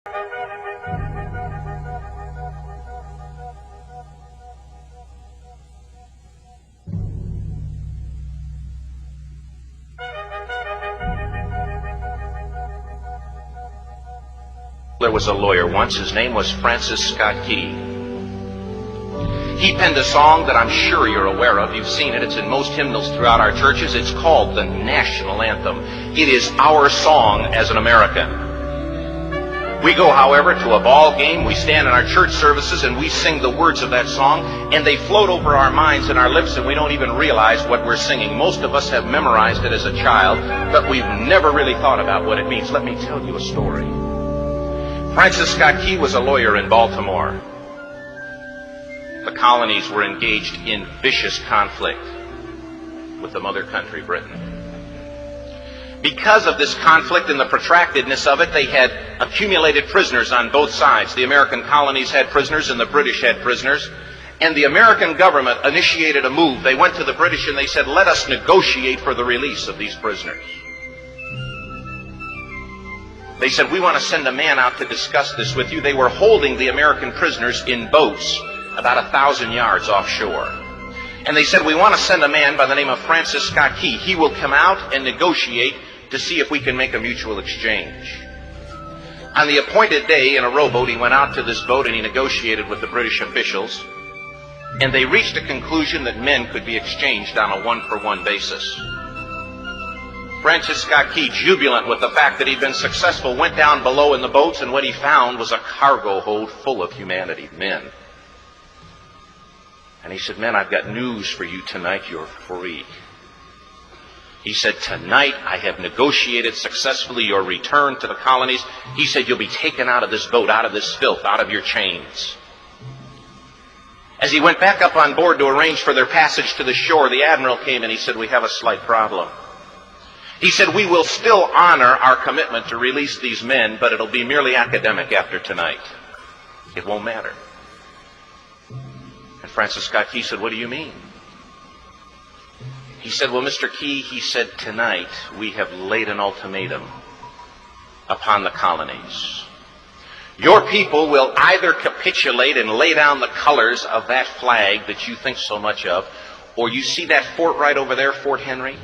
There was a lawyer once. His name was Francis Scott Key. He penned a song that I'm sure you're aware of. You've seen it. It's in most hymnals throughout our churches. It's called the national anthem. It is our song as an American. We go, however, to a ball game. We stand in our church services and we sing the words of that song, and they float over our minds and our lips, and we don't even realize what we're singing. Most of us have memorized it as a child, but we've never really thought about what it means. Let me tell you a story. Francis Scott Key was a lawyer in Baltimore. The colonies were engaged in vicious conflict with the mother country, Britain. Because of this conflict and the protractedness of it, they had accumulated prisoners on both sides. The American colonies had prisoners and the British had prisoners. And the American government initiated a move. They went to the British and they said, let us negotiate for the release of these prisoners. They said, we want to send a man out to discuss this with you. They were holding the American prisoners in boats about 1,000 yards offshore. And they said, we want to send a man by the name of Francis Scott Key. He will come out and negotiate to see if we can make a mutual exchange. On the appointed day, in a rowboat, he went out to this boat and he negotiated with the British officials. And they reached a conclusion that men could be exchanged on a one-for-one basis. Francis Scott Key, jubilant with the fact that he'd been successful, went down below in the boats, and what he found was a cargo hold full of humanity, men. And he said, men, I've got news for you tonight. You're free. He said, tonight I have negotiated successfully your return to the colonies. He said, you'll be taken out of this boat, out of this filth, out of your chains. As he went back up on board to arrange for their passage to the shore, the admiral came and he said, we have a slight problem. He said, we will still honor our commitment to release these men, but it'll be merely academic after tonight. It won't matter. And Francis Scott Key said, what do you mean? He said, well, Mr. Key, he said, tonight we have laid an ultimatum upon the colonies. Your people will either capitulate and lay down the colors of that flag that you think so much of, or you see that fort right over there, Fort Henry?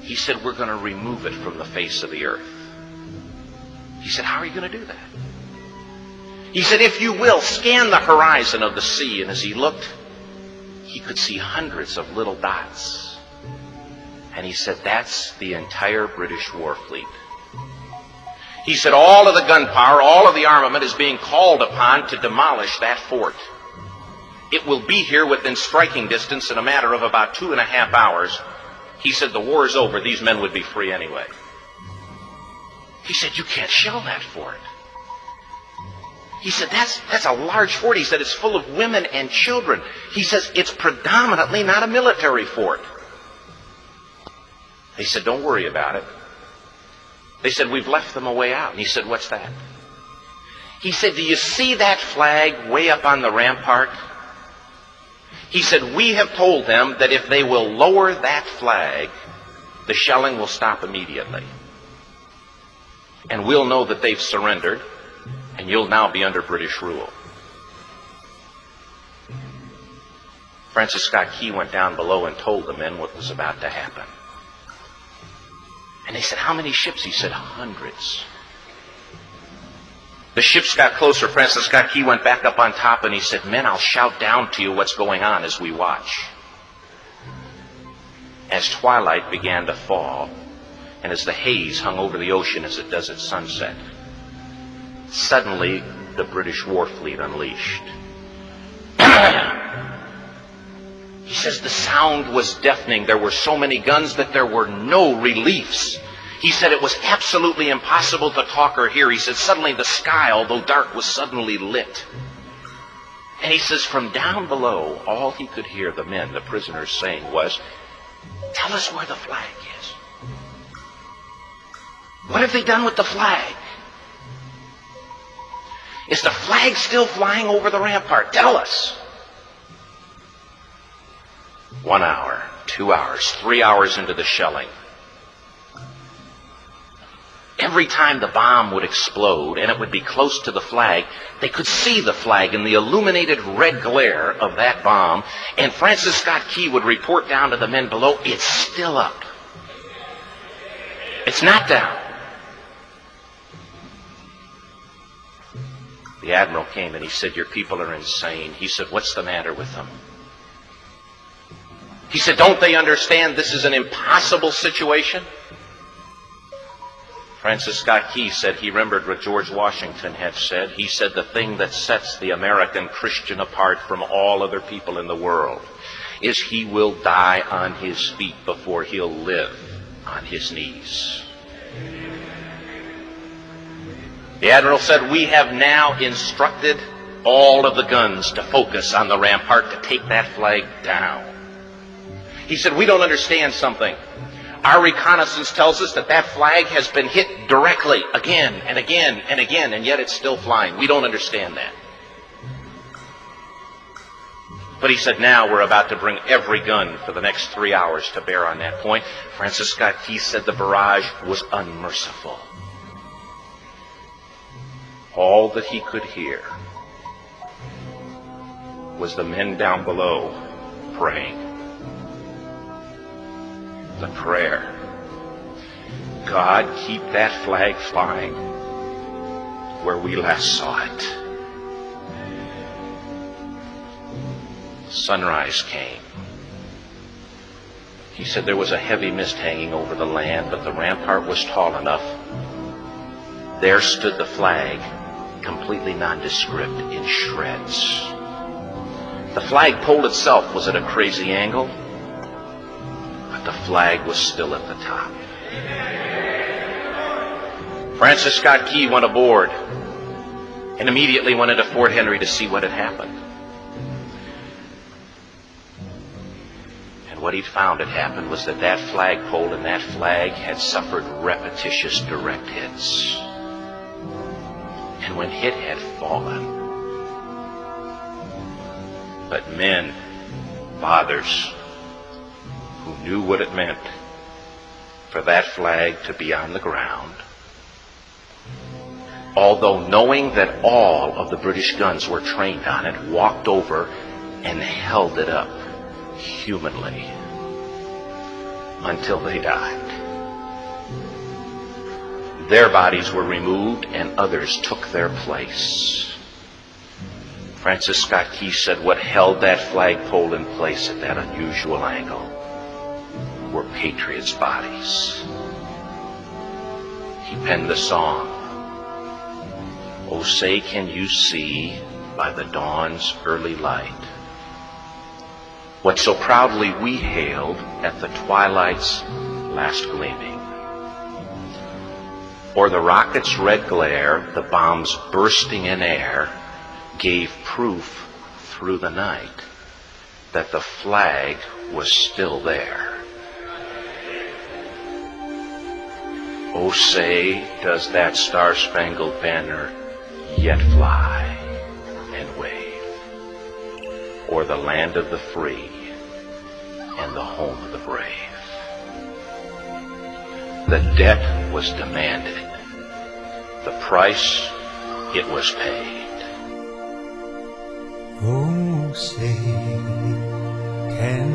He said, we're going to remove it from the face of the earth. He said, how are you going to do that? He said, if you will, scan the horizon of the sea. And as he looked, he could see hundreds of little dots. And he said, that's the entire British war fleet. He said, all of the gunpowder, all of the armament is being called upon to demolish that fort. It will be here within striking distance in a matter of about 2.5 hours. He said, the war is over. These men would be free anyway. He said, you can't shell that fort. He said, that's a large fort. He said, it's full of women and children. He says, it's predominantly not a military fort. He said, don't worry about it. They said, we've left them a way out. And he said, what's that? He said, do you see that flag way up on the rampart? He said, we have told them that if they will lower that flag, the shelling will stop immediately. And we'll know that they've surrendered, and you'll now be under British rule. Francis Scott Key went down below and told the men what was about to happen. And they said, how many ships? He said, hundreds. The ships got closer. Francis Scott Key went back up on top and he said, men, I'll shout down to you what's going on as we watch. As twilight began to fall, and as the haze hung over the ocean as it does at sunset, suddenly the British war fleet unleashed. He says the sound was deafening. There were so many guns that there were no reliefs. He said it was absolutely impossible to talk or hear. He said suddenly the sky, although dark, was suddenly lit. And he says from down below, all he could hear the men, the prisoners, saying was, tell us where the flag is. What have they done with the flag? Is the flag still flying over the rampart? Tell us. 1 hour, 2 hours, 3 hours into the shelling, every time the bomb would explode and it would be close to the flag, they could see the flag in the illuminated red glare of that bomb. And Francis Scott Key would report down to the men below, it's still up. It's not down. The admiral came and he said, your people are insane. He said, what's the matter with them? He said, don't they understand this is an impossible situation? Francis Scott Key said he remembered what George Washington had said. He said the thing that sets the American Christian apart from all other people in the world is he will die on his feet before he'll live on his knees. The admiral said, we have now instructed all of the guns to focus on the rampart to take that flag down. He said, we don't understand something. Our reconnaissance tells us that that flag has been hit directly again and again and again, and yet it's still flying. We don't understand that. But he said, now we're about to bring every gun for the next 3 hours to bear on that point. Francis Scott Key said the barrage was unmerciful. All that he could hear was the men down below praying. The prayer, God, keep that flag flying where we last saw it. Sunrise came. He said there was a heavy mist hanging over the land, but the rampart was tall enough. There stood the flag, completely nondescript, in shreds. The flagpole itself was at a crazy angle, but the flag was still at the top. Francis Scott Key went aboard and immediately went into Fort Henry to see what had happened. And what he'd found had happened was that that flagpole and that flag had suffered repetitious direct hits. And when it had fallen, but men, fathers, who knew what it meant for that flag to be on the ground, although knowing that all of the British guns were trained on it, walked over and held it up humanly until they died. Their bodies were removed and others took their place. Francis Scott Key said what held that flagpole in place at that unusual angle were patriots' bodies. He penned the song, "Oh, say can you see by the dawn's early light what so proudly we hailed at the twilight's last gleaming? Or the rocket's red glare, the bombs bursting in air, gave proof through the night that the flag was still there. Oh, say, does that star-spangled banner yet fly and wave o'er the land of the free and the home of the brave?" The debt was demanded. The price, it was paid. Oh, say, can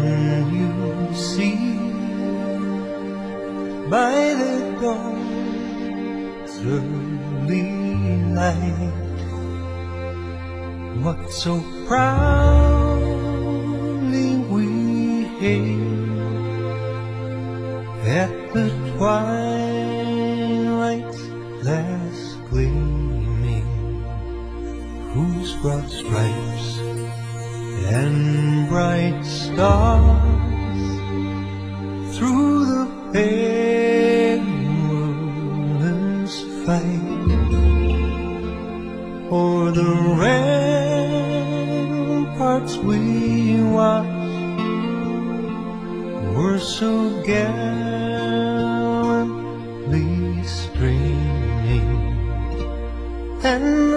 you see by the dawn's early light what so proudly we hailed at the twilight's last gleaming, whose broad stripes and bright stars through the perilous fight o'er the ramparts we watched were so gallantly streaming, and